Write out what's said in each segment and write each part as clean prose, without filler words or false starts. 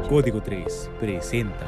Código 3 presenta.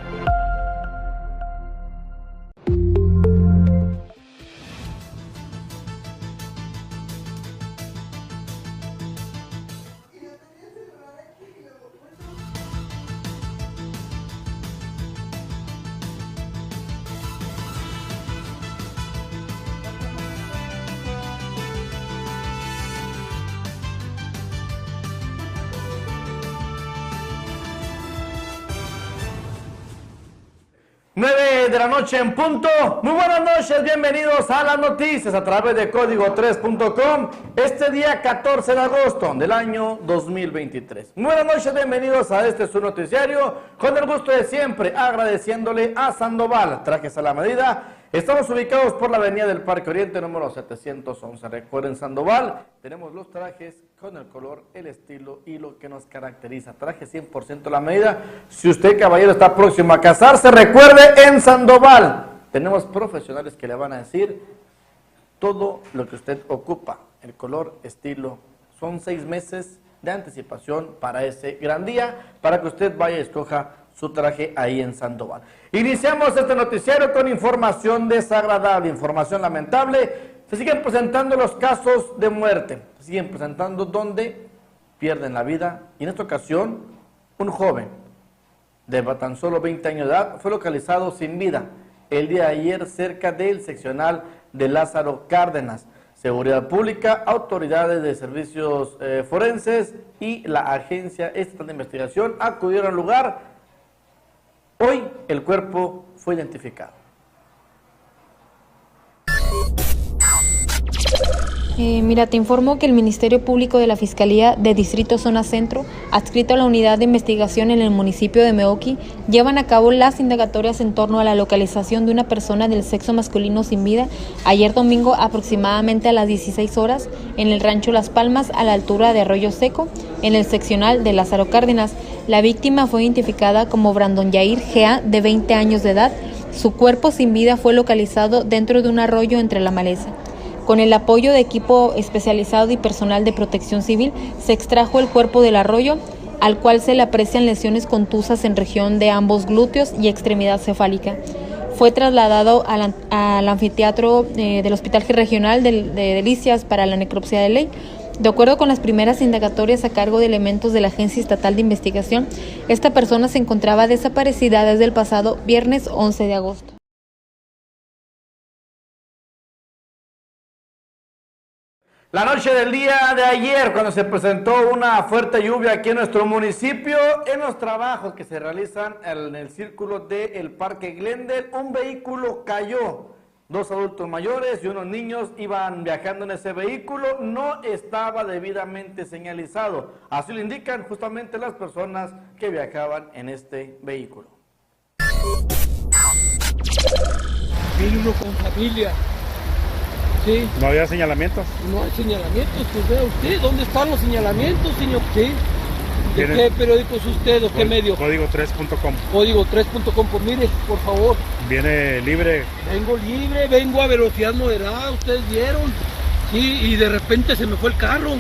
Nueve de la noche en punto. Muy buenas noches, bienvenidos a las noticias a través de código3.com. Este día 14 de agosto del año 2023. Muy buenas noches, bienvenidos a este su noticiario. Con el gusto de siempre, agradeciéndole a Sandoval, trajes a la medida. Estamos ubicados por la avenida del Parque Oriente, número 711. Recuerden, Sandoval, tenemos los trajes con el color, el estilo y lo que nos caracteriza. Traje 100% a la medida. Si usted, caballero, está próximo a casarse, recuerde, en Sandoval tenemos profesionales que le van a decir todo lo que usted ocupa. El color, estilo. Son 6 meses de anticipación para ese gran día, para que usted vaya y escoja su traje ahí en Sandoval. Iniciamos este noticiario con información desagradable, información lamentable. Se siguen presentando los casos de muerte, se siguen presentando donde pierden la vida. Y en esta ocasión, un joven de tan solo 20 años de edad fue localizado sin vida el día de ayer cerca del seccional de Lázaro Cárdenas. Seguridad Pública, autoridades de servicios forenses y la Agencia Estatal de Investigación acudieron al lugar. Hoy el cuerpo fue identificado. Mira, te informo que el Ministerio Público de la Fiscalía de Distrito Zona Centro, adscrito a la Unidad de Investigación en el municipio de Meoqui, llevan a cabo las indagatorias en torno a la localización de una persona del sexo masculino sin vida ayer domingo aproximadamente a las 16 horas en el rancho Las Palmas a la altura de Arroyo Seco, en el seccional de Lázaro Cárdenas. La víctima fue identificada como Brandon Yair G.A. de 20 años de edad. Su cuerpo sin vida fue localizado dentro de un arroyo entre la maleza. Con el apoyo de equipo especializado y personal de protección civil, se extrajo el cuerpo del arroyo, al cual se le aprecian lesiones contusas en región de ambos glúteos y extremidad cefálica. Fue trasladado al anfiteatro del Hospital Regional de Delicias para la necropsia de ley. De acuerdo con las primeras indagatorias a cargo de elementos de la Agencia Estatal de Investigación, esta persona se encontraba desaparecida desde el pasado viernes 11 de agosto. La noche del día de ayer, cuando se presentó una fuerte lluvia aquí en nuestro municipio, en los trabajos que se realizan en el círculo del Parque Glendale, un vehículo cayó. 2 adultos mayores y unos niños iban viajando en ese vehículo, no estaba debidamente señalizado. Así lo indican justamente las personas que viajaban en este vehículo. Viene uno con familia. Sí. ¿No había señalamientos? No hay señalamientos, pues vea usted, ¿dónde están los señalamientos, señor? Sí. ¿De qué periódico es usted o qué medio? Código3.com. Código3.com, pues mire, por favor. ¿Viene libre? Vengo libre, vengo a velocidad moderada, ustedes vieron. Sí, y de repente se me fue el carro.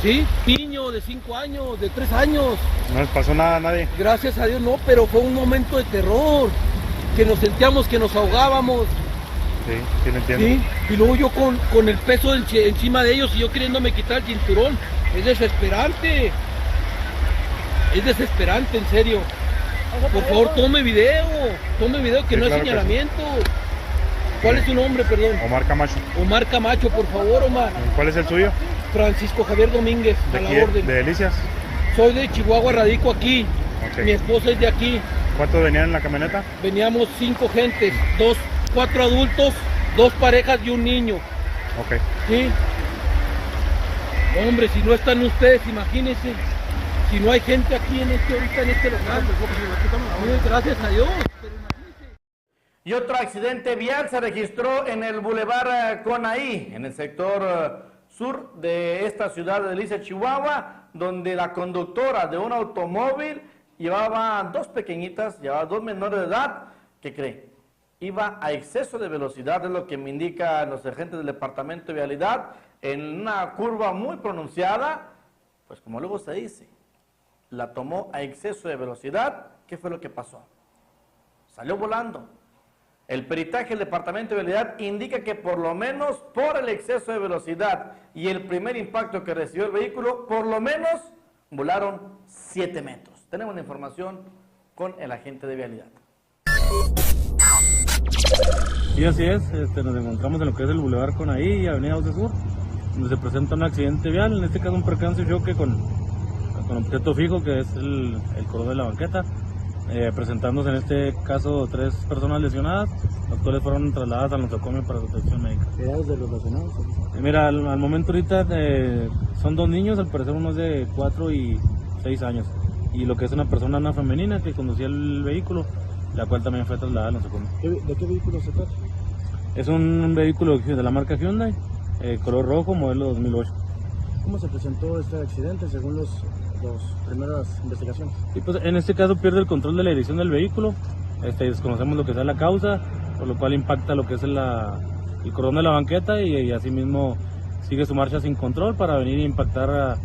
Sí, niño de 5 años, de 3 años. ¿No les pasó nada a nadie? Gracias a Dios no, pero fue un momento de terror. Que nos sentíamos que nos ahogábamos. Sí, lo entiendo. Sí, y luego yo con el peso encima de ellos y yo queriéndome quitar el cinturón. Es desesperante. Es desesperante, en serio. Por favor, tome video que sí, no hay señalamiento. ¿Cuál es su nombre, perdón? Omar Camacho. Omar Camacho, por favor, Omar. ¿Cuál es el suyo? Francisco Javier Domínguez, ¿De a la aquí, orden. de Delicias? Soy de Chihuahua, radico aquí. Okay. Mi esposa es de aquí. ¿Cuántos venían en la camioneta? Veníamos 5 gentes, 4 adultos, 2 parejas y un niño. Ok. ¿Sí? Hombre, si no están ustedes, imagínense. Si no hay gente aquí ahorita en este local. Gracias a Dios. Pero imagínense. Y otro accidente vial se registró en el Boulevard Conaí, en el sector sur de esta ciudad de Delicias, Chihuahua, donde la conductora de un automóvil llevaba 2 pequeñitas, llevaba 2 menores de edad. ¿Qué cree? Iba a exceso de velocidad, es lo que me indican los agentes del Departamento de Vialidad, en una curva muy pronunciada, pues como luego se dice, la tomó a exceso de velocidad. ¿Qué fue lo que pasó? Salió volando. El peritaje del Departamento de Vialidad indica que por lo menos por el exceso de velocidad y el primer impacto que recibió el vehículo, por lo menos volaron 7 metros. Tenemos la información con el agente de Vialidad. Sí, así es, nos encontramos en lo que es el Boulevard Conaí y Avenida 12 Sur, donde se presenta un accidente vial, en este caso un percance y choque con objeto fijo, que es el color de la banqueta, presentándose en este caso 3 personas lesionadas, las cuales fueron trasladadas al nosocomio para su atención médica. ¿Qué edades de los lesionados? Mira, al momento ahorita son 2 niños, al parecer uno es de 4 y 6 años, y lo que es una persona, una femenina que conducía el vehículo, la cual también fue trasladada al nosocomio. ¿De qué vehículo se trata? Es un vehículo de la marca Hyundai, color rojo, modelo 2008. ¿Cómo se presentó este accidente según las primeras investigaciones? Y pues en este caso pierde el control de la dirección del vehículo, desconocemos lo que sea la causa, por lo cual impacta lo que es el cordón de la banqueta y asimismo sigue su marcha sin control para venir a impactar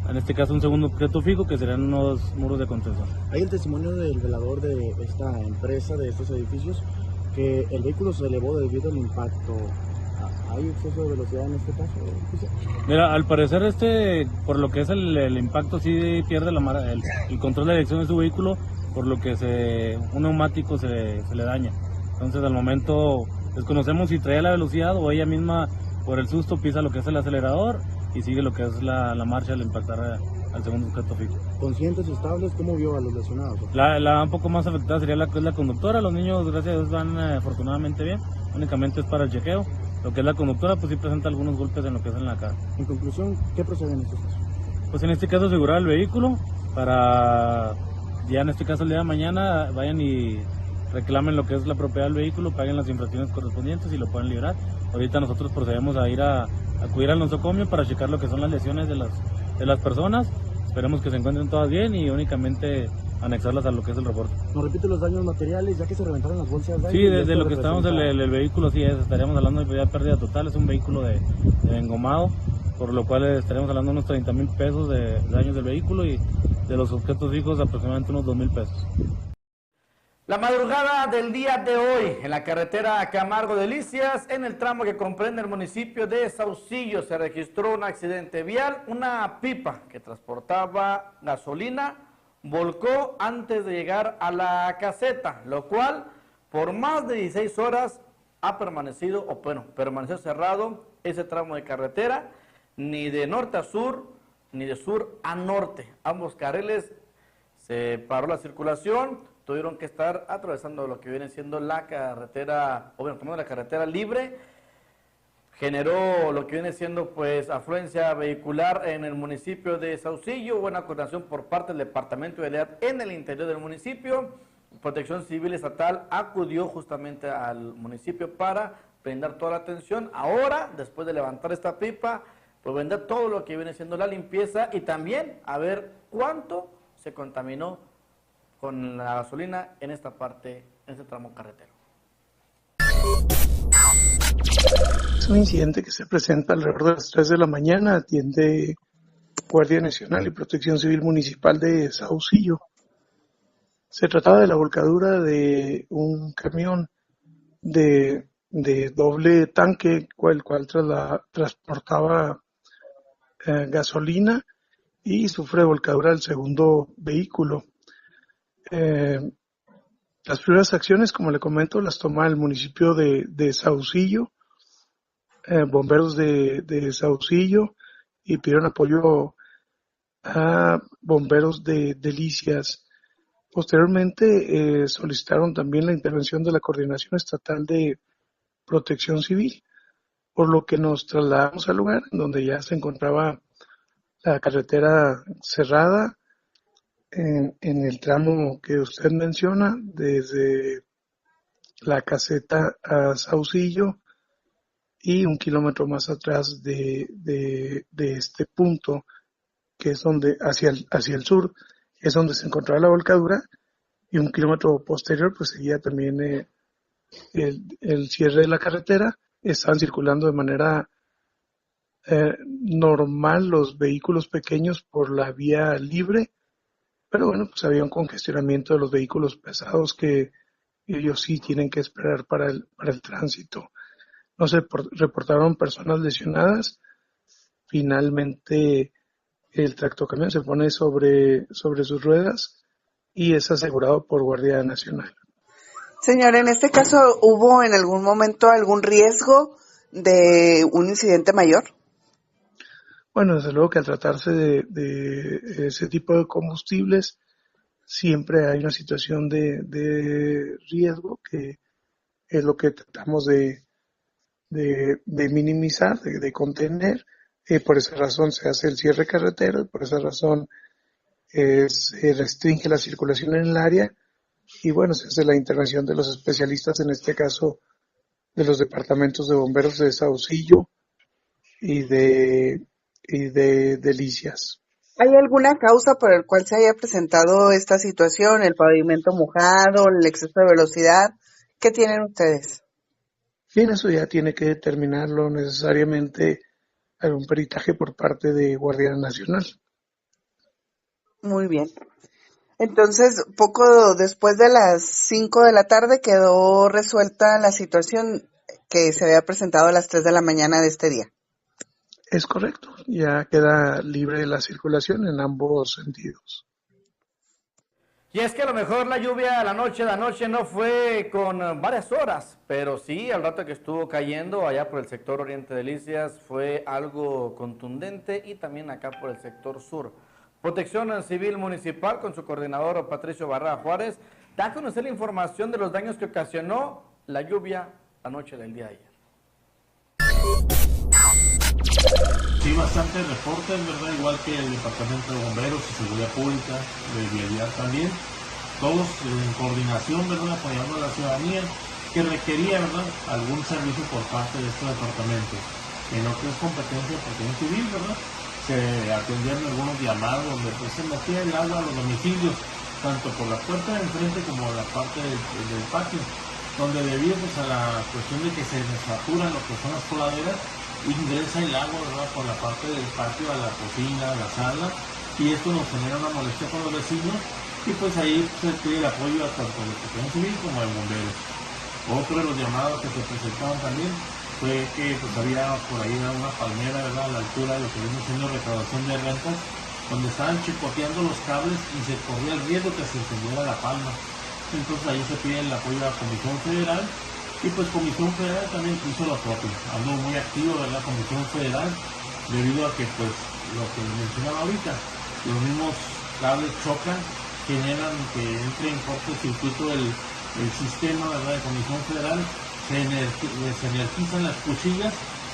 en este caso un segundo objeto fijo, que serían unos muros de contención. Hay el testimonio del velador de esta empresa, de estos edificios, que el vehículo se elevó debido al impacto. ¿Hay exceso de velocidad en este caso? Mira, al parecer por lo que es el impacto, sí pierde el control de dirección de su vehículo, por lo que un neumático se le daña. Entonces al momento desconocemos si traía la velocidad o ella misma por el susto pisa lo que es el acelerador y sigue lo que es la marcha al impactar al segundo objeto fijo. ¿Conscientes y estables? ¿Cómo vio a los lesionados? La un poco más afectada sería la conductora. Los niños, gracias a Dios, van afortunadamente bien. Únicamente es para el chequeo. Lo que es la conductora, pues sí presenta algunos golpes en lo que es en la cara. En conclusión, ¿qué procede en estos casos? Pues en este caso asegurar el vehículo para, ya en este caso el día de mañana, vayan y reclamen lo que es la propiedad del vehículo, paguen las infracciones correspondientes y lo pueden liberar. Ahorita nosotros procedemos a ir a acudir al nosocomio para checar lo que son las lesiones de las personas. Esperemos que se encuentren todas bien y únicamente anexarlas a lo que es el reporte. ¿Nos repite los daños materiales ya que se reventaron las bolsas de aire? Sí, desde lo que estamos el vehículo, sí estaríamos hablando de pérdida total, es un vehículo de engomado, por lo cual estaríamos hablando de unos 30,000 pesos de daños del vehículo y de los objetos fijos aproximadamente unos 2,000 pesos. La madrugada del día de hoy, en la carretera Camargo Delicias, en el tramo que comprende el municipio de Saucillo, se registró un accidente vial. Una pipa que transportaba gasolina volcó antes de llegar a la caseta, lo cual por más de 16 horas ha permanecido, permaneció cerrado ese tramo de carretera, ni de norte a sur, ni de sur a norte. Ambos carriles se paró la circulación, tuvieron que estar atravesando lo que viene siendo la carretera, tomando la carretera libre. Generó lo que viene siendo pues afluencia vehicular en el municipio de Saucillo, buena coordinación por parte del Departamento de Vialidad en el interior del municipio. Protección Civil Estatal acudió justamente al municipio para brindar toda la atención. Ahora, después de levantar esta pipa, pues brindar todo lo que viene siendo la limpieza y también a ver cuánto se contaminó con la gasolina en esta parte, en este tramo carretero. Es un incidente que se presenta alrededor de las 3 de la mañana, atiende Guardia Nacional y Protección Civil Municipal de Saucillo. Se trataba de la volcadura de un camión de doble tanque, el cual transportaba gasolina y sufre volcadura del segundo vehículo. Las primeras acciones, como le comento, las toma el municipio de Saucillo, bomberos de Saucillo, y pidieron apoyo a bomberos de Delicias. Posteriormente solicitaron también la intervención de la Coordinación Estatal de Protección Civil, por lo que nos trasladamos al lugar donde ya se encontraba la carretera cerrada en el tramo que usted menciona, desde la caseta a Saucillo y 1 kilómetro más atrás de este punto, que es donde hacia el sur, es donde se encontraba la volcadura, y 1 kilómetro posterior pues seguía también el cierre de la carretera. Estaban circulando de manera normal los vehículos pequeños por la vía libre, pero bueno, pues había un congestionamiento de los vehículos pesados que ellos sí tienen que esperar para el tránsito. No se reportaron personas lesionadas. Finalmente el tractocamión se pone sobre sus ruedas y es asegurado por Guardia Nacional. Señor, en este caso, ¿hubo en algún momento algún riesgo de un incidente mayor? Bueno, desde luego que al tratarse de ese tipo de combustibles, siempre hay una situación de riesgo que es lo que tratamos de minimizar, de contener. Por esa razón se hace el cierre carretero, por esa razón se restringe la circulación en el área y bueno, se hace la intervención de los especialistas, en este caso de los departamentos de bomberos de Saucillo y de Delicias. ¿Hay alguna causa por la cual se haya presentado esta situación? ¿El pavimento mojado, el exceso de velocidad? ¿Qué tienen ustedes? Bien, eso ya tiene que determinarlo necesariamente algún peritaje por parte de Guardia Nacional. Muy bien. Entonces, poco después de las 5 de la tarde quedó resuelta la situación que se había presentado a las 3 de la mañana de este día. Es correcto, ya queda libre la circulación en ambos sentidos. Y es que a lo mejor la lluvia la noche no fue con varias horas, pero sí, al rato que estuvo cayendo allá por el sector Oriente Delicias fue algo contundente y también acá por el sector sur. Protección Civil Municipal con su coordinador Patricio Barra Juárez da a conocer la información de los daños que ocasionó la lluvia la noche del día de ayer. Sí, bastantes reportes, ¿verdad? Igual que el Departamento de Bomberos y Seguridad Pública, de Vialidad también, todos en coordinación, ¿verdad? Apoyando a la ciudadanía que requería, ¿verdad?, algún servicio por parte de este departamento. En lo que es competencia de protección civil, ¿verdad?, se atendían algunos llamados donde pues, se metía el agua a los domicilios, tanto por la puerta de enfrente como la parte del patio, donde debido pues, a la cuestión de que se saturan lo que son las coladeras, ingresa el agua, ¿verdad?, por la parte del patio a la cocina, a la sala, y esto nos genera una molestia con los vecinos, y pues ahí se pide el apoyo tanto de protección civil como de bomberos. Otro de los llamados que se presentaron también fue que pues, había por ahí una palmera, ¿verdad?, a la altura de lo que viene siendo recaudación de rentas, donde estaban chicoteando los cables y se corría el riesgo que se encendiera la palma. Entonces ahí se pide el apoyo a la Comisión Federal, y pues Comisión Federal también hizo lo propio. Ando muy activo de la Comisión Federal, debido a que pues lo que mencionaba ahorita, los mismos cables chocan, generan que entre en cortocircuito el sistema, ¿verdad?, de Comisión Federal, se energizan las cuchillas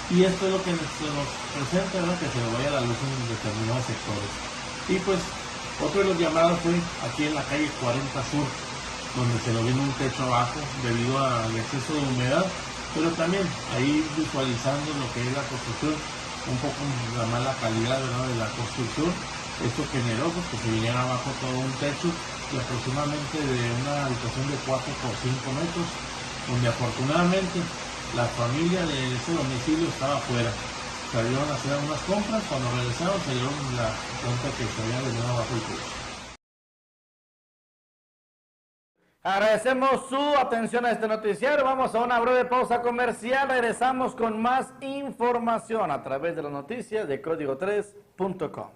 y esto es lo que se nos presenta, ¿verdad?, que se nos vaya la luz en determinados sectores. Y pues otro de los llamados fue aquí en la calle 40 Sur, donde se nos vino un techo abajo debido al exceso de humedad, pero también ahí visualizando lo que es la construcción, un poco la mala calidad, ¿verdad?, de la construcción. Esto generó pues, que se viniera abajo todo un techo de aproximadamente de una habitación de 4 por 5 metros, donde afortunadamente la familia de ese domicilio estaba afuera. Salieron a hacer unas compras, cuando regresaron se dieron la cuenta que se había venido abajo el techo. Agradecemos su atención a este noticiero. Vamos a una breve pausa comercial. Regresamos con más información a través de las noticias de código3.com.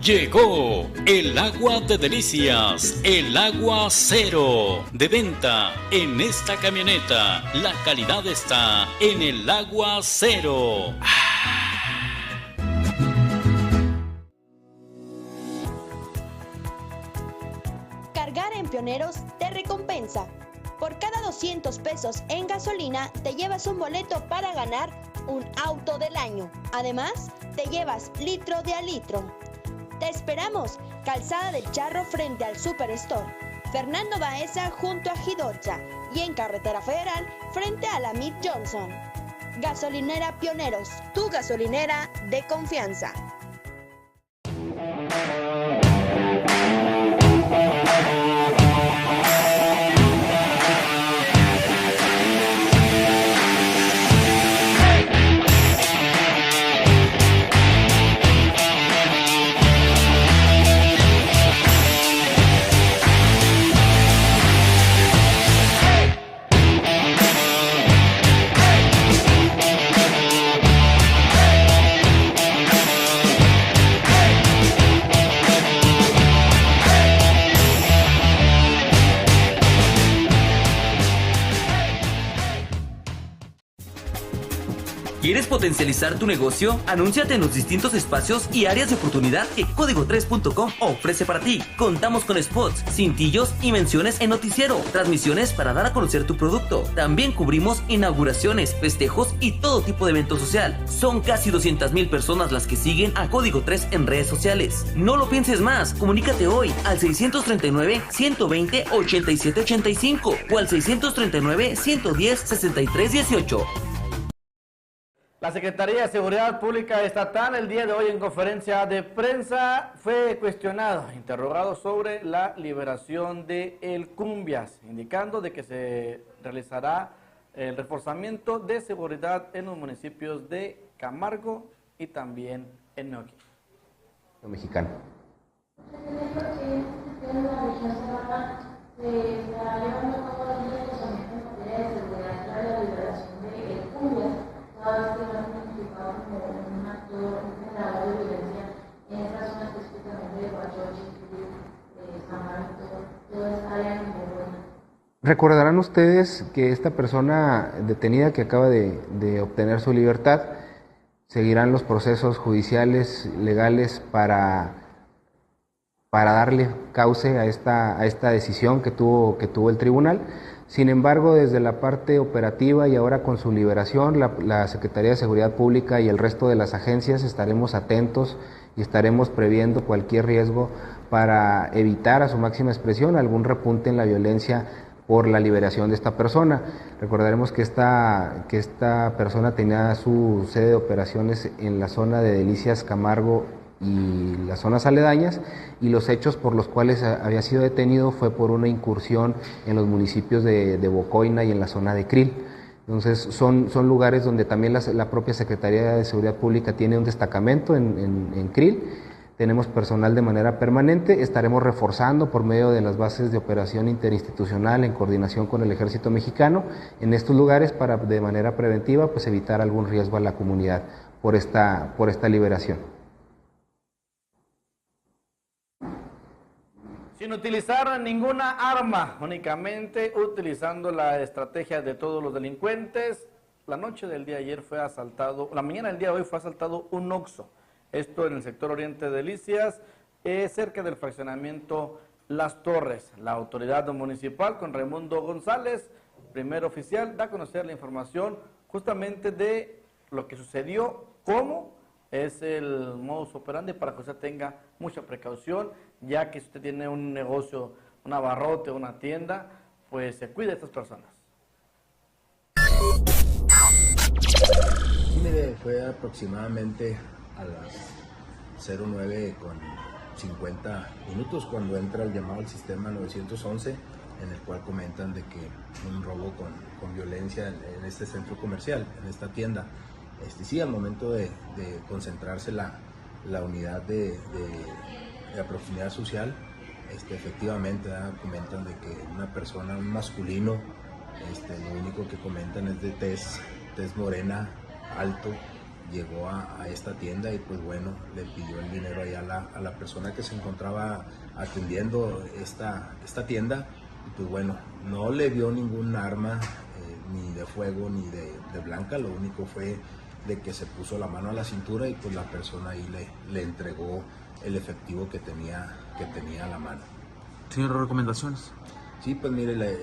Llegó el agua de Delicias, el agua cero, de venta en esta camioneta. La calidad está en el agua cero. Cargar en Pioneros te recompensa. Por cada 200 pesos en gasolina te llevas un boleto para ganar un auto del año. Además, te llevas litro de a litro. Te esperamos, Calzada del Charro frente al Superstore, Fernando Baeza junto a Gidorcha y en Carretera Federal frente a la Mid Johnson. Gasolinera Pioneros, tu gasolinera de confianza. ¿Quieres potencializar tu negocio? Anúnciate en los distintos espacios y áreas de oportunidad que Código3.com ofrece para ti. Contamos con spots, cintillos y menciones en noticiero, transmisiones para dar a conocer tu producto. También cubrimos inauguraciones, festejos y todo tipo de evento social. Son casi 200,000 personas las que siguen a Código 3 en redes sociales. No lo pienses más, comunícate hoy al 639-120-8785 o al 639-110-6318. La Secretaría de Seguridad Pública Estatal el día de hoy en conferencia de prensa fue cuestionado, interrogado sobre la liberación de El Cumbias, indicando de que se realizará el reforzamiento de seguridad en los municipios de Camargo y también en Meoqui. Mexicano. Recordarán ustedes que esta persona detenida que acaba de obtener su libertad seguirán los procesos judiciales, legales para darle cauce a esta decisión que tuvo el tribunal. Sin embargo, desde la parte operativa y ahora con su liberación, la Secretaría de Seguridad Pública y el resto de las agencias estaremos atentos y estaremos previendo cualquier riesgo para evitar a su máxima expresión algún repunte en la violencia por la liberación de esta persona. Recordaremos que esta persona tenía su sede de operaciones en la zona de Delicias, Camargo y las zonas aledañas, y los hechos por los cuales había sido detenido fue por una incursión en los municipios de Bocoina y en la zona de Krill. Entonces son lugares donde también la propia Secretaría de Seguridad Pública tiene un destacamento en Krill. Tenemos personal de manera permanente, estaremos reforzando por medio de las bases de operación interinstitucional en coordinación con el Ejército Mexicano en estos lugares para de manera preventiva pues evitar algún riesgo a la comunidad por esta liberación. Sin utilizar ninguna arma, únicamente utilizando la estrategia de todos los delincuentes, la noche del día de ayer fue asaltado, la mañana del día de hoy fue asaltado un Oxxo. Esto en el sector oriente de Delicias, cerca del fraccionamiento Las Torres. La autoridad municipal con Raimundo González, primer oficial, da a conocer la información justamente de lo que sucedió, cómo es el modus operandi para que usted tenga mucha precaución, ya que si usted tiene un negocio, un abarrote, una tienda, pues se cuide de estas personas. Mire, fue aproximadamente a las 09:50 cuando entra el llamado al sistema 911, en el cual comentan de que un robo con violencia en este centro comercial, en esta tienda. Sí, al momento de concentrarse la unidad de la proximidad social, efectivamente comentan de que una persona, un masculino, lo único que comentan es de tez morena, alto, llegó a esta tienda y pues bueno, le pidió el dinero ahí a la persona que se encontraba atendiendo esta tienda y pues bueno, no le dio ningún arma ni de fuego ni de blanca, lo único fue de que se puso la mano a la cintura y pues la persona ahí le entregó el efectivo que tenía a la mano. Señor, ¿recomendaciones? Sí, pues mire, le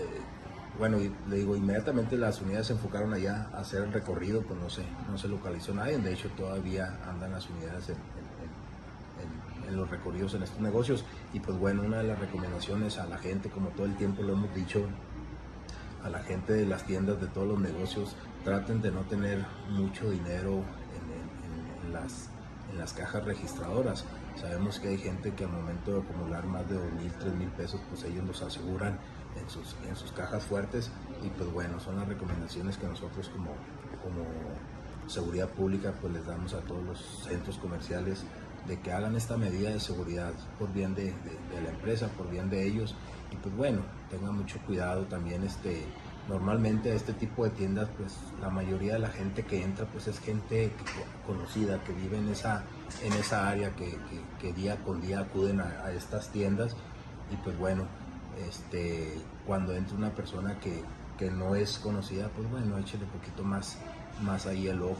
digo, inmediatamente las unidades se enfocaron allá a hacer el recorrido, pues no se localizó nadie, de hecho todavía andan las unidades en los recorridos en estos negocios y pues bueno, una de las recomendaciones a la gente, como todo el tiempo lo hemos dicho, a la gente de las tiendas, de todos los negocios, traten de no tener mucho dinero en las cajas registradoras. Sabemos que hay gente que al momento de acumular más de 2,000, 3,000 pesos, pues ellos los aseguran en sus cajas fuertes y pues bueno, son las recomendaciones que nosotros como seguridad pública pues les damos a todos los centros comerciales de que hagan esta medida de seguridad por bien de la empresa, por bien de ellos y pues bueno, tengan mucho cuidado también. Normalmente a este tipo de tiendas pues la mayoría de la gente que entra pues es gente conocida que vive en esa área que día con día acuden a estas tiendas y pues bueno, cuando entra una persona que no es conocida, pues bueno, échele un poquito más más ahí el ojo,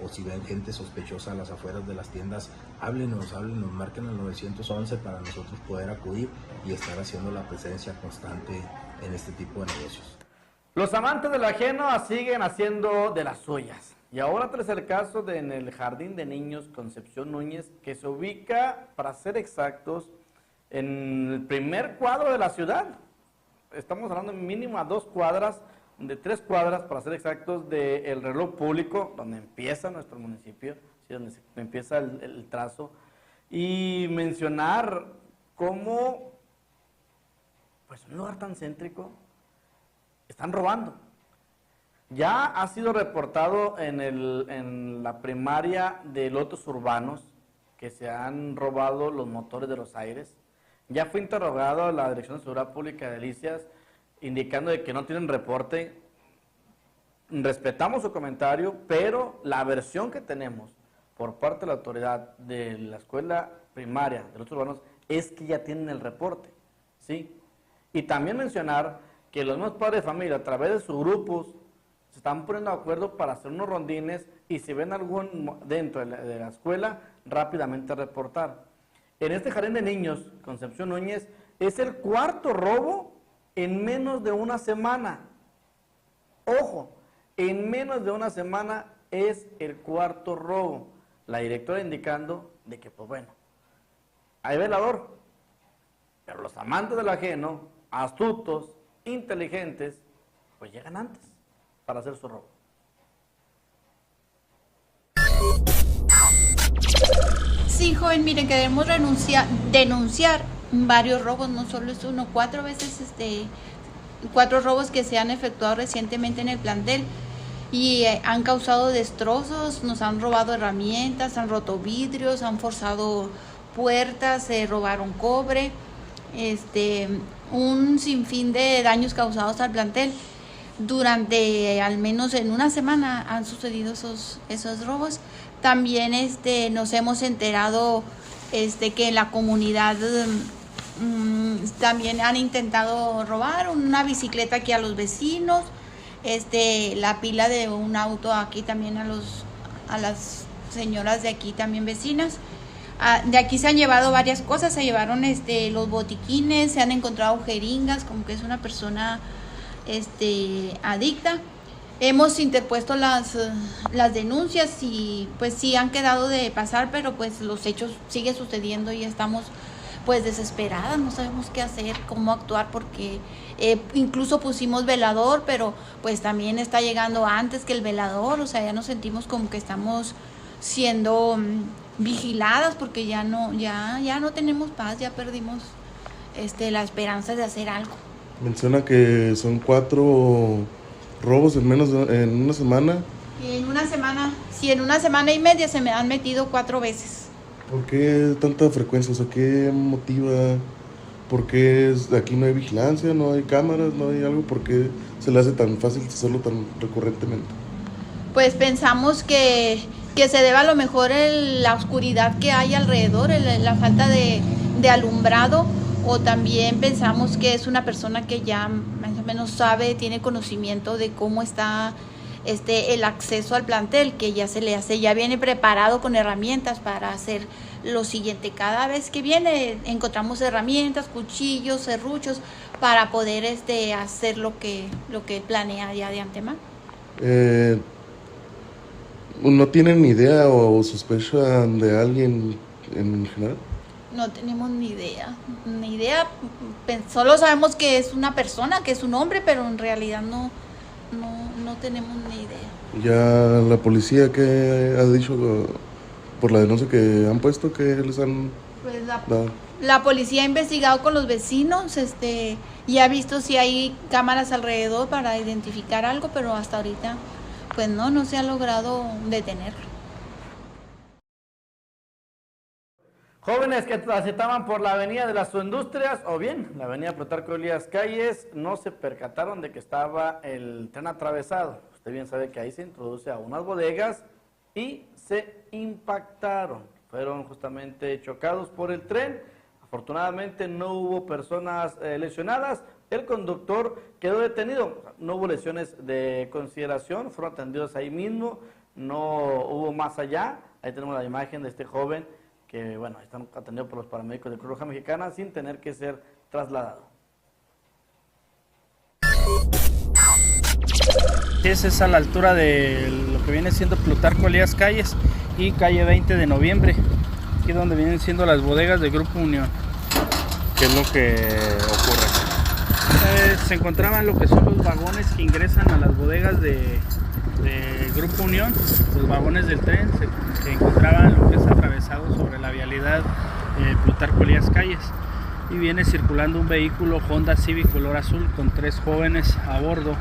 o si ven gente sospechosa a las afueras de las tiendas, háblenos, marquen al 911 para nosotros poder acudir y estar haciendo la presencia constante en este tipo de negocios. Los amantes del ajeno siguen haciendo de las suyas. Y ahora tras el caso en el Jardín de Niños Concepción Núñez, que se ubica, para ser exactos, en el primer cuadro de la ciudad. Estamos hablando mínimo a 2 cuadras, de 3 cuadras, para ser exactos, del reloj público, donde empieza nuestro municipio, ¿sí? Donde empieza el trazo. Y mencionar cómo, pues un lugar tan céntrico, están robando. Ya ha sido reportado en la primaria de lotes urbanos que se han robado los motores de los aires. Ya fue interrogado la Dirección de Seguridad Pública de Delicias, indicando de que no tienen reporte. Respetamos su comentario, pero la versión que tenemos por parte de la autoridad de la escuela primaria de lotes urbanos es que ya tienen el reporte, ¿sí? Y también mencionar que los mismos padres de familia, a través de sus grupos, se están poniendo de acuerdo para hacer unos rondines y si ven algún dentro de la escuela, rápidamente reportar. En este Jardín de Niños, Concepción Núñez, es el 4º robo en menos de una semana. Ojo, en menos de una semana es el 4º robo. La directora indicando de que, pues bueno, hay velador, pero los amantes del ajeno, astutos, inteligentes, pues llegan antes para hacer su robo. Sí, joven, miren, queremos denunciar varios robos, no solo es uno, 4 veces, 4 robos que se han efectuado recientemente en el plantel y han causado destrozos, nos han robado herramientas, han roto vidrios, han forzado puertas, robaron cobre, un sinfín de daños causados al plantel. Durante al menos en una semana han sucedido esos robos. También nos hemos enterado que en la comunidad también han intentado robar una bicicleta aquí a los vecinos, la pila de un auto aquí también a las señoras de aquí también vecinas. De aquí se han llevado varias cosas, se llevaron los botiquines, se han encontrado jeringas, como que es una persona adicta. Hemos interpuesto las denuncias y pues sí han quedado de pasar, pero pues los hechos siguen sucediendo y estamos pues desesperadas, no sabemos qué hacer, cómo actuar, porque incluso pusimos velador, pero pues también está llegando antes que el velador, o sea, ya nos sentimos como que estamos siendo vigiladas porque ya no tenemos paz, ya perdimos la esperanza de hacer algo. Menciona que son 4 robos en una semana. Y en una semana y media se me han metido 4 veces. ¿Por qué tanta frecuencia? O sea, ¿qué motiva? ¿Por qué aquí no hay vigilancia, no hay cámaras, no hay algo? ¿Por qué se le hace tan fácil hacerlo tan recurrentemente? Pues pensamos que se debe a lo mejor la oscuridad que hay alrededor, la falta de alumbrado, o también pensamos que es una persona que ya más o menos sabe, tiene conocimiento de cómo está el acceso al plantel, que ya se le hace, ya viene preparado con herramientas para hacer lo siguiente. Cada vez que viene encontramos herramientas, cuchillos, serruchos para poder hacer lo que planea ya de antemano. ¿No tienen ni idea o sospechan de alguien en general? No tenemos ni idea, solo sabemos que es una persona, que es un hombre, pero en realidad no tenemos ni idea. ¿Ya la policía qué ha dicho por la denuncia que han puesto, que les han pues dado? La policía ha investigado con los vecinos y ha visto si hay cámaras alrededor para identificar algo, pero hasta ahorita pues no se ha logrado detenerlo. Jóvenes que transitaban por la avenida de las Industrias o bien la avenida Plutarco Elías Calles no se percataron de que estaba el tren atravesado. Usted bien sabe que ahí se introduce a unas bodegas y se impactaron. Fueron justamente chocados por el tren. Afortunadamente no hubo personas lesionadas, El conductor quedó detenido, no hubo lesiones de consideración, fueron atendidos ahí mismo, no hubo más allá. Ahí tenemos la imagen de este joven que, bueno, están atendidos por los paramédicos de Cruz Roja Mexicana sin tener que ser trasladado. Ese es a la altura de lo que viene siendo Plutarco Elías Calles y calle 20 de noviembre, aquí donde vienen siendo las bodegas del Grupo Unión. ¿Qué es lo que ocurre? Se encontraban lo que son los vagones que ingresan a las bodegas de Grupo Unión, los vagones del tren se encontraban lo que es atravesado sobre la vialidad Plutarco Elías Calles, y viene circulando un vehículo Honda Civic color azul con 3 jóvenes a bordo,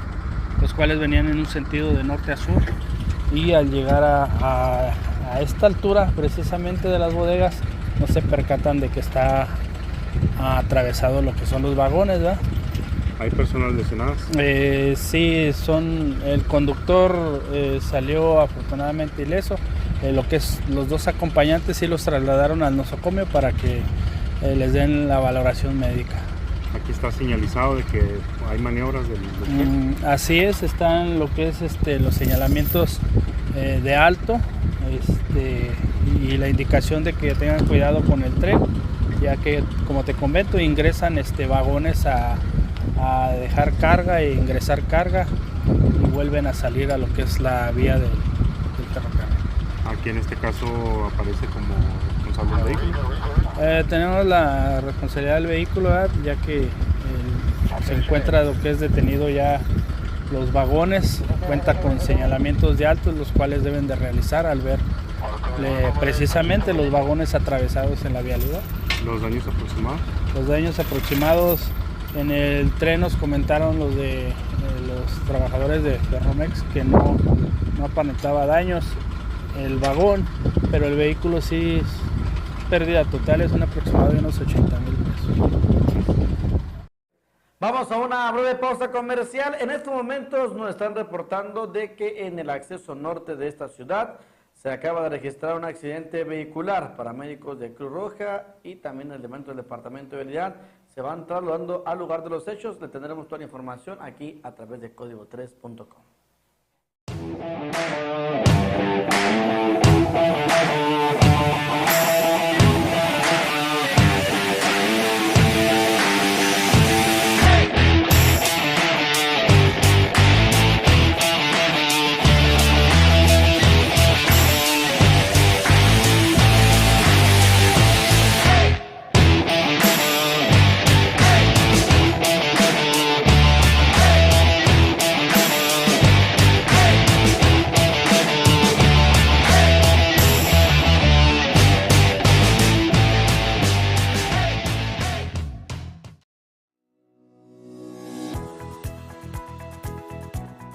los cuales venían en un sentido de norte a sur, y al llegar a esta altura precisamente de las bodegas no se percatan de que está atravesado lo que son los vagones, ¿verdad? ¿Hay personas lesionadas? Sí, el conductor salió afortunadamente ileso. Lo que es los 2 acompañantes sí los trasladaron al nosocomio para que les den la valoración médica. Aquí está señalizado de que hay maniobras del tren. Así es, están lo que es los señalamientos de alto, y la indicación de que tengan cuidado con el tren, ya que, como te comento, ingresan vagones a dejar carga e ingresar carga y vuelven a salir a lo que es la vía del ferrocarril. Aquí en este caso aparece como responsable del vehículo. Tenemos la responsabilidad del vehículo, ¿verdad? Ya que se encuentra lo que es detenido ya los vagones, cuenta con señalamientos de altos, los cuales deben de realizar al ver precisamente los vagones atravesados en la vialidad. ¿Los daños aproximados? Los daños aproximados en el tren nos comentaron los de los trabajadores de Ferromex que no aparentaba daños el vagón, pero el vehículo sí es pérdida total, es un aproximado de unos 80,000 pesos. Vamos a una breve pausa comercial. En estos momentos nos están reportando de que en el acceso norte de esta ciudad se acaba de registrar un accidente vehicular. Paramédicos de Cruz Roja y también elementos del Departamento de Vialidad se van trasladando al lugar de los hechos. Le tendremos toda la información aquí a través de código3.com.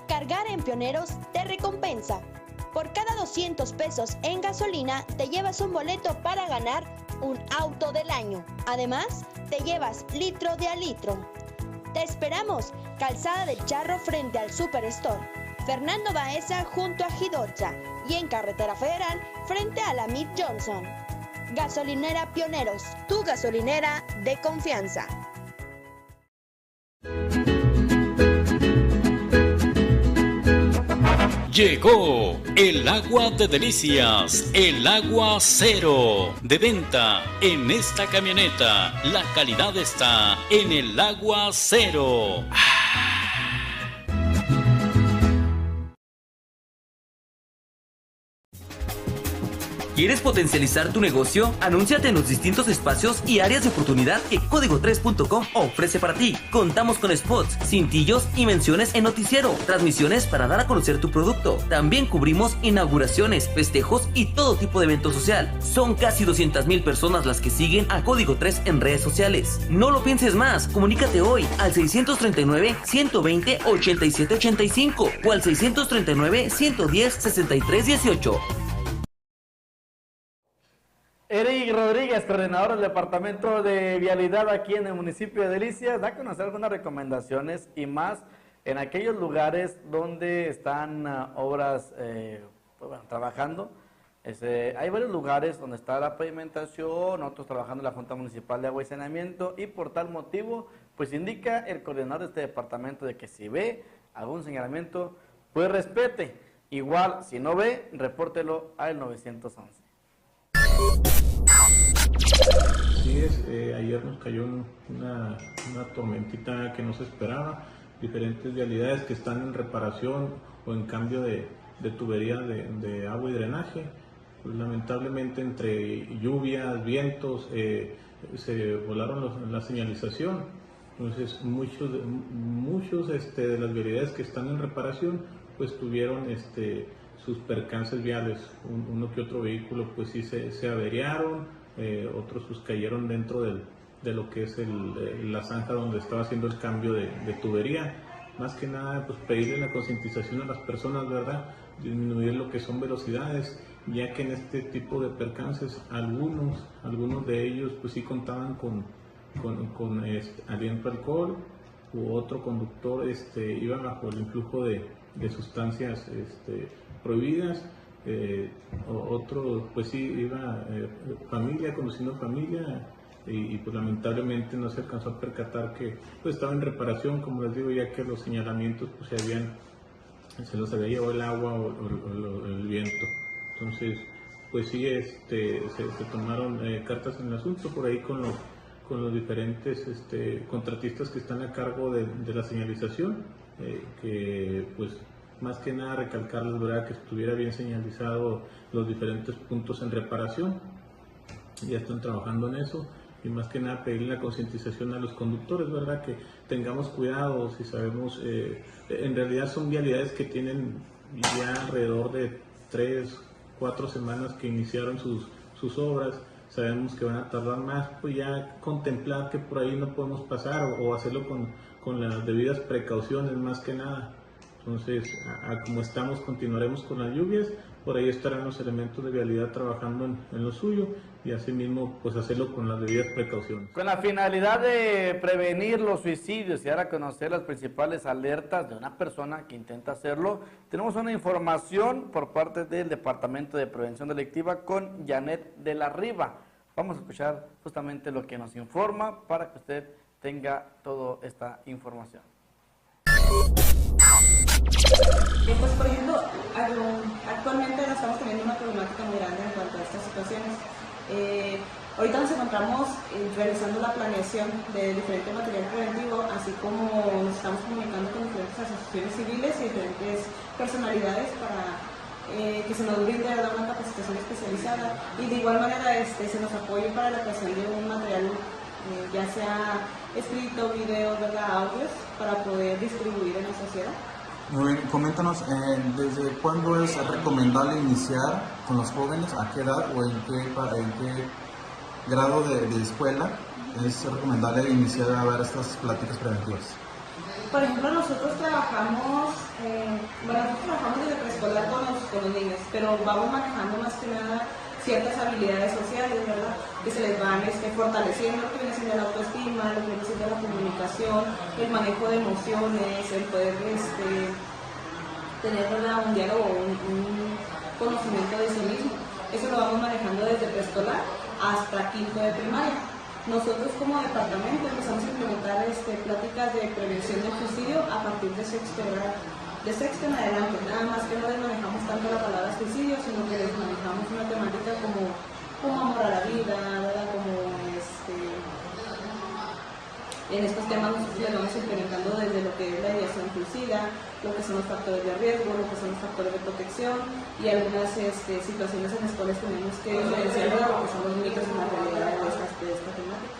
Cargar en Pioneros te recompensa. Por cada 200 pesos en gasolina te llevas un boleto para ganar un auto del año. Además, te llevas litro de a litro. Te esperamos, Calzada del Charro frente al Superstore, Fernando Baeza junto a Gidorcha y en Carretera Federal frente a la Mid Johnson. Gasolinera Pioneros, tu gasolinera de confianza. Llegó el agua de delicias, el agua cero, de venta en esta camioneta. La calidad está en el agua cero. ¿Quieres potencializar tu negocio? Anúnciate en los distintos espacios y áreas de oportunidad que Código3.com ofrece para ti. Contamos con spots, cintillos y menciones en noticiero, transmisiones para dar a conocer tu producto. También cubrimos inauguraciones, festejos y todo tipo de evento social. Son casi 200,000 personas las que siguen a Código 3 en redes sociales. No lo pienses más, comunícate hoy al 639-120-8785 o al 639-110-6318. Eric Rodríguez, coordinador del Departamento de Vialidad aquí en el municipio de Delicias, da a conocer algunas recomendaciones y más en aquellos lugares donde están obras trabajando. Hay varios lugares donde está la pavimentación, otros trabajando en la Junta Municipal de Agua y Saneamiento, y por tal motivo, pues indica el coordinador de este departamento de que si ve algún señalamiento, pues respete. Igual, si no ve, repórtelo al 911. Así es, ayer nos cayó una tormentita que no se esperaba, diferentes vialidades que están en reparación o en cambio de tubería de agua y drenaje. Pues, lamentablemente entre lluvias, vientos, se volaron la señalización. Entonces muchos de las vialidades que están en reparación pues tuvieron sus percances viales. Uno que otro vehículo pues sí se averiaron, otros pues cayeron dentro de lo que es la zanja donde estaba haciendo el cambio de tubería. Más que nada pues pedirle la concientización a las personas, ¿verdad? Disminuir lo que son velocidades, ya que en este tipo de percances algunos de ellos pues sí contaban con aliento alcohol, u otro conductor iba bajo el influjo de sustancias prohibidas, otro pues sí iba conduciendo familia, y pues lamentablemente no se alcanzó a percatar que pues estaba en reparación, como les digo, ya que los señalamientos pues se los había llevado el agua o el viento. Entonces pues sí se tomaron cartas en el asunto por ahí con los diferentes contratistas que están a cargo de la señalización, que pues más que nada recalcarles, ¿verdad?, que estuviera bien señalizado los diferentes puntos en reparación. Ya están trabajando en eso, y más que nada pedir la concientización a los conductores, ¿verdad?, que tengamos cuidado. Si sabemos, en realidad son vialidades que tienen ya alrededor de 3-4 semanas que iniciaron sus obras. Sabemos que van a tardar más, pues ya contemplar que por ahí no podemos pasar, o hacerlo con las debidas precauciones más que nada. Entonces, como estamos, continuaremos con las lluvias, por ahí estarán los elementos de vialidad trabajando en lo suyo, y asimismo pues hacerlo con las debidas precauciones. Con la finalidad de prevenir los suicidios y dar a conocer las principales alertas de una persona que intenta hacerlo, tenemos una información por parte del Departamento de Prevención Delictiva con Janet de la Riva. Vamos a escuchar justamente lo que nos informa para que usted tenga toda esta información. Pues por ejemplo, actualmente estamos teniendo una problemática muy grande en cuanto a estas situaciones. Ahorita nos encontramos realizando la planeación de diferente material preventivo, así como nos estamos comunicando con diferentes asociaciones civiles y diferentes personalidades para que se nos brinde una capacitación especializada, y de igual manera se nos apoye para la creación de un material, ya sea escrito, video, ¿verdad?, audios, para poder distribuir en la sociedad. Muy bien, coméntanos, ¿desde cuándo es recomendable iniciar con los jóvenes? ¿A qué edad o en qué grado de escuela es recomendable iniciar a ver estas pláticas preventivas? Por ejemplo, nosotros trabajamos desde preescolar con los niños, pero vamos manejando más que nada ciertas habilidades sociales, ¿verdad?, que se les van fortaleciendo, lo que viene siendo la autoestima, lo que viene siendo la comunicación, el manejo de emociones, el poder tener un diálogo, un conocimiento de sí mismo. Eso lo vamos manejando desde preescolar hasta quinto de primaria. Nosotros como departamento empezamos a implementar pláticas de prevención del suicidio a partir de sexto grado. De sexto en adelante, nada más que no les manejamos tanto la palabra suicidio, sino que les manejamos una temática como amor a la vida, ¿verdad?, en estos temas nosotros les vamos implementando desde lo que es la ideación suicida, lo que son los factores de riesgo, lo que son los factores de protección, y algunas situaciones en las cuales tenemos que diferenciar lo que son los mitos y la realidad de esta temática.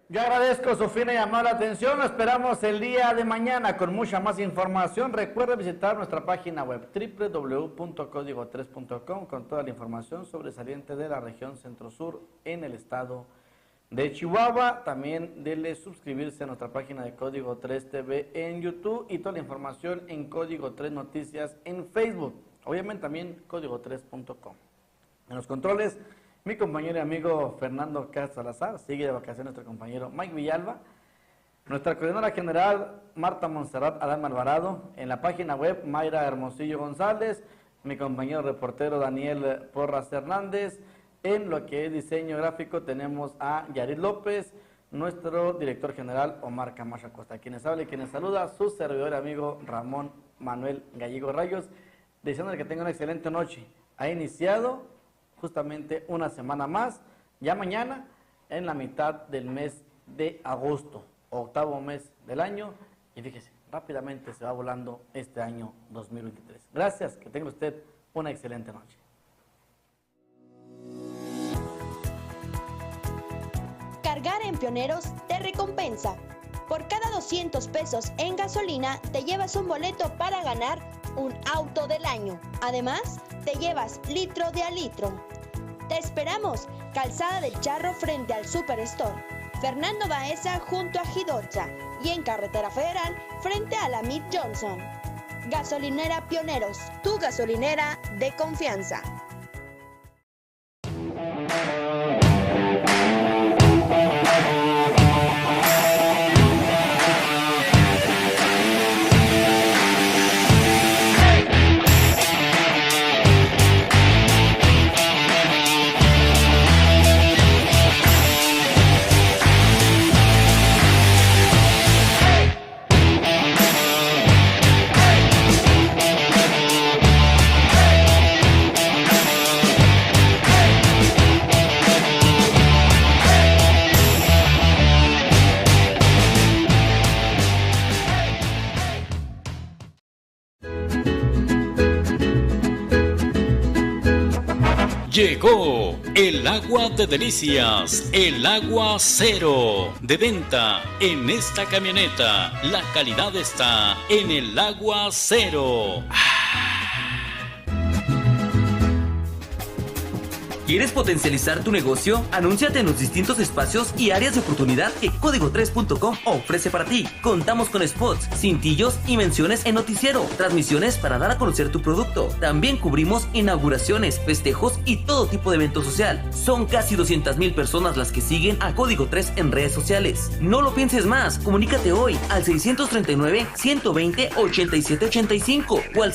Yo agradezco su fina y amable atención. Lo esperamos el día de mañana con mucha más información. Recuerde visitar nuestra página web www.código3.com con toda la información sobresaliente de la región Centro-Sur en el estado de Chihuahua. También dele suscribirse a nuestra página de Código 3 TV en YouTube, y toda la información en Código 3 Noticias en Facebook. Obviamente también código3.com. En los controles, mi compañero y amigo Fernando Castro Salazar. Sigue de vacaciones nuestro compañero Mike Villalba. Nuestra coordinadora general Marta Montserrat Adán Alvarado. En la página web Mayra Hermosillo González. mi compañero reportero Daniel Porras Hernández. En lo que es diseño gráfico tenemos a Yarit López, nuestro director general Omar Camacho Acosta. Quienes habla y quienes saluda, su servidor y amigo Ramón Manuel Gallego Rayos, deseándole que tenga una excelente noche. Ha iniciado justamente una semana más, ya mañana, en la mitad del mes de agosto, octavo mes del año, y fíjese, rápidamente se va volando este año 2023. Gracias, que tenga usted una excelente noche. Cargar en Pioneros te recompensa. Por cada 200 pesos en gasolina te llevas un boleto para ganar un auto del año. Además, te llevas litro de a litro. Te esperamos, Calzada del Charro frente al Superstore, Fernando Baeza junto a Gidolza y en Carretera Federal frente a la Mid Johnson. Gasolinera Pioneros, tu gasolinera de confianza. Llegó el agua de delicias, el agua cero, de venta en esta camioneta. La calidad está en el agua cero. ¿Quieres potencializar tu negocio? Anúnciate en los distintos espacios y áreas de oportunidad que Código3.com ofrece para ti. Contamos con spots, cintillos y menciones en noticiero, transmisiones para dar a conocer tu producto. También cubrimos inauguraciones, festejos y todo tipo de evento social. Son casi 200,000 personas las que siguen a Código 3 en redes sociales. No lo pienses más, comunícate hoy al 639-120-8785 o al